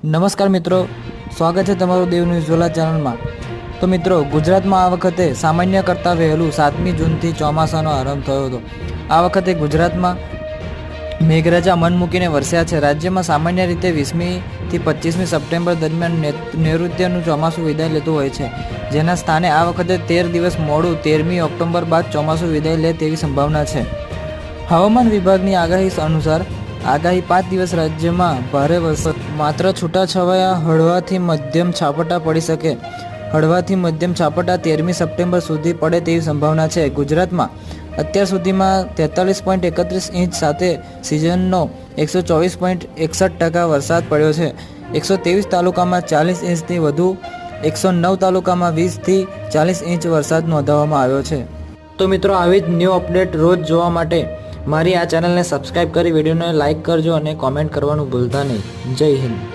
નમસ્કાર મિત્રો, સ્વાગત છે તમારું દેવ ન્યૂઝ ઝોલા ચેનલમાં। તો મિત્રો, ગુજરાતમાં આ વખતે સામાન્ય કરતાં વહેલું 7મી જૂનથી ચોમાસાનો આરંભ થયો હતો। આ વખતે ગુજરાતમાં મેઘરાજા મન મૂકીને વરસ્યા છે। રાજ્યમાં સામાન્ય રીતે 20મી થી 25મી સપ્ટેમ્બર દરમિયાન નૈઋત્યનું ચોમાસું વિદાય લેતું હોય છે, જેના સ્થાને આ વખતે 13 દિવસ મોડું 13મી ઓક્ટોબર બાદ ચોમાસું વિદાય લે તેવી સંભાવના છે। હવામાન વિભાગની આગાહી અનુસાર આગાહી 5 દિવસ રાજ્યમાં ભારે વરસાદ, માત્ર છૂટાછવાયા હળવાથી મધ્યમ છાપટા પડી શકે। હળવાથી મધ્યમ છાપટા 13મી સપ્ટેમ્બર સુધી પડે તેવી સંભાવના છે। ગુજરાતમાં અત્યાર સુધીમાં 43.31 ઇંચ સાથે સિઝનનો 124.61% વરસાદ પડ્યો છે। 123 તાલુકામાં 40 ઇંચથી વધુ, 109 તાલુકામાં 20થી 40 ઇંચ વરસાદ નોંધવામાં આવ્યો છે। તો મિત્રો, આવી જ ન્યૂ અપડેટ રોજ જોવા માટે મારી આ ચેનલને સબસ્ક્રાઈબ કરી વિડીયોને લાઇક કરજો અને કોમેન્ટ કરવાનું ભૂલતા નહીં। જય હિન્દ।